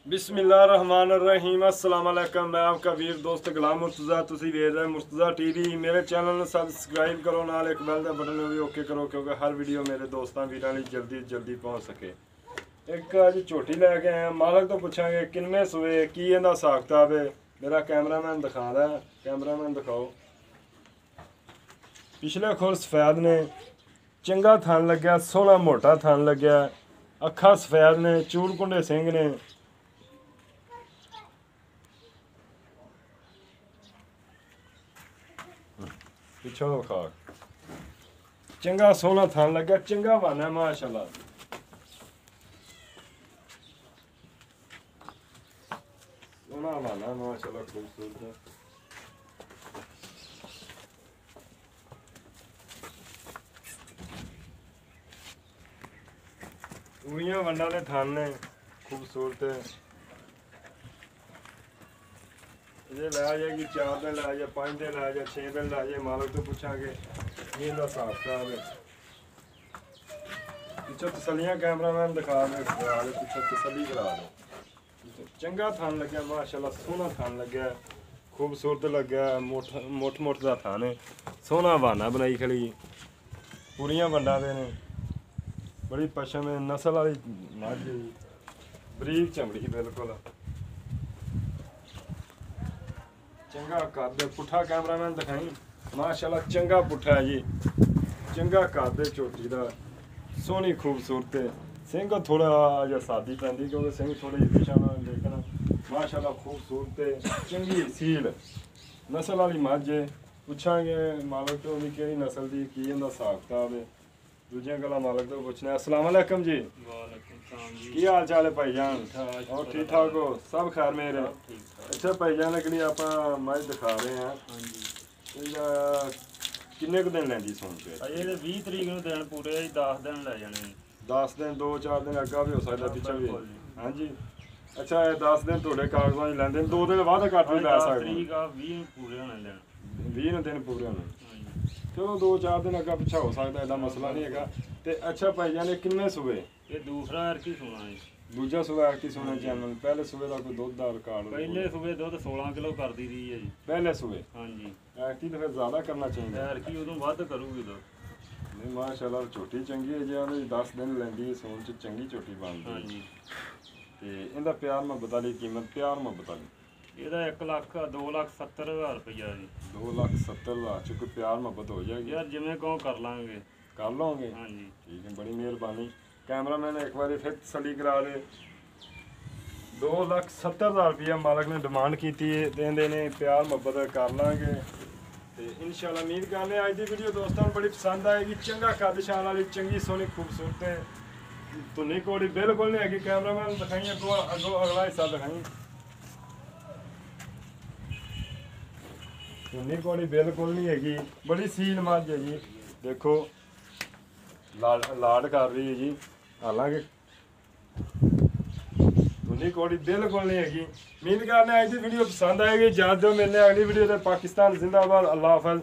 बिस्मिल्लाहिर्रहमानिर्रहीम अस्सलाम वालेकुम। मैं आपका वीर दोस्त गुलाम मुर्तज़ा। तुसी वेख रहे मुर्तज़ा टीवी। मेरे चैनल ਨੂੰ ਸਬਸਕ੍ਰਾਈਬ ਕਰੋ, ਨਾਲ ਇੱਕ ਬੈਲ ਦਾ ਬਟਨ ਵੀ ਓਕੇ ਕਰੋ ਕਿਉਂਕਿ ਹਰ ਵੀਡੀਓ ਮੇਰੇ ਦੋਸਤਾਂ ਵੀਰਾਂ ਲਈ ਜਲਦੀ ਪਹੁੰਚ ਸਕੇ। ਇੱਕ ਅੱਜ ਝੋਟੀ ਲੈ ਕੇ ਆਇਆ, ਮਾਲਕ ਤੋਂ ਪੁੱਛਾਂਗੇ ਕਿੰਨੇ ਸੂਏ, ਕੀ ਇਹਦਾ ਹਿਸਾਬ ਕਿਤਾਬ ਹੈ। ਮੇਰਾ ਕੈਮਰਾਮੈਨ ਦਿਖਾਦਾ, ਕੈਮਰਾਮੈਨ ਦਿਖਾਓ। ਪਿਛਲੇ ਖੋਲ ਸਫੈਦ ਨੇ, ਚੰਗਾ ਥਣ ਲੱਗਿਆ, ਸੋਹਣਾ ਮੋਟਾ ਥਣ ਲੱਗਿਆ, ਅੱਖਾਂ ਸਫੈਦ ਨੇ, ਚੂੜ ਕੁੰਡੇ ਸਿੰਘ ਨੇ। ਪਿੱਛੋਂ ਖਾ ਚੰਗਾ ਸੋਹਣਾ ਥਣ ਲੱਗਿਆ, ਚੰਗਾ ਵਾਨਾ ਮਾਸ਼ਾਅੱਲਾ। ਸੋਹਣਾ ਵਾਨਾ ਮਾਸ਼ਾਅੱਲਾ, ਖੂਬਸੂਰਤ। ਉਈਆਂ ਵੰਡਾਂ ਦੇ ਥਣ ਨੇ, ਖੂਬਸੂਰਤ। ये लै जाएगी 4 दिन लै जाए, 5 दिन लै जाए, 6 दिन लै जाए। मालक तो पूछांगे ये हिसाब किताब है। पिछो तसलियां कैमरामैन दिखा दे, पिछो तसली करा दे। चंगा थान लग्या माशाअल्लाह, सोहना थान लग्या, खूबसूरत लग्या, मुठ दा थान है, सोहना बहाना बनाई खड़ी। पूरियां वंडां दे ने, बड़ी पशम है, नस्ल वाली मझ है, बरीक चमड़ी बिल्कुल। चंगा कर दे पुठा, कैमरामैन दिखाई माशाअल्लाह, चंगा पुठा है जी, चंगा कर दे झोटी का, सोहनी खूबसूरत। सिंह थोड़ा जा सादी पैंदी क्योंकि सिंह थोड़ी पिछा, लेकिन माशाअल्लाह खूबसूरत, चंगी सील नस्ल वाली मझ है। पुछांगे मालक तो भी कि नस्ल की की इहदा हिसाब किताब है। दूजियां गल्लां मालक तो पुछने। अस्सलाम वालेकुम जी। की हाल चाल है भाईजान? और ठीक ठाक हो? सब खैर मेरे। अच्छा भाईजान, एक आप मझ दिखा रहे हैं, किन्ने क दिन लैंदी सुन के? अजे 20 तरीक ਨੂੰ ਦਿਨ ਪੂਰੇ 10 ਦਿਨ ਲੈ ਜਾਣੇ। 10 दिन 2-4 दिन अग्गा भी हो सकता, पिछा भी। हाँ जी। अच्छा 10 दिन थोड़े कागजां च लैंदे, 2 दिन बाद घट भी लै सकदे। 20 पूरे होने दिन, 20 दिन पूरे होने। चलो 2-4 दिन अग्गा पिछा हो सकता, एडा मसला नहीं है। ते अच्छा भाईजान, किन्ने सूबे? ये दूसरा अर्की सुना है। दूजा सूबा अर्की सुना चैनल। पहले सूबे का कोई दुध दा रिकॉर्ड? पहले सूबे दुध 16 किलो कर दी थी है जी। पहले सूबे? हाँ जी। अर्की तो फिर ज़्यादा करना चाहिए। अर्की उदों वध करूगी दुध। नहीं माशाअल्लाह, झोटी चंगी है जी, 10 दिन लैंदी सोन च चंगी झोटी बनदी। हाँ जी। ते इहदा प्यार मुहब्बत वाली कीमत, प्यार मुहब्बत वाली ਇਹਦਾ 1,70,000 रुपया जी। 2,70,000 च कोई प्यार मुहब्बत हो जाएगी यार, जिमें कहो कर लांगे। कर लोगे? हाँ जी। ठीक है, बड़ी मेहरबानी। कैमरामैन एक बार फिर तसली करा दे। 2,70,000 रुपया मालक ने डिमांड की थी, देंदे ने, प्यार मुहब्बत कर लांगे। तो इंशाल्लाह उम्मीद करने अज की वीडियो दोस्तों बड़ी पसंद आएगी। चंगा कद शान वाली, चंगी सोहनी खूबसूरत धुनी घोड़ी बिल्कुल नहीं हैगी। कैमरामैन दिखाई अगो अगला हिस्सा दिखाई। धुनी घोड़ी बिल्कुल नहीं हैगी, बड़ी सील मझ है जी। देखो लाड कर रही है जी, हालांकि धुनी घोड़ी बिल्कुल नहीं हैगी। उम्मीद करने अज की वीडियो पसंद आएगी। इजाजत दो, मिलने अगली वीडियो। पाकिस्तान जिंदाबाद। अल्लाह हाफ़िज़।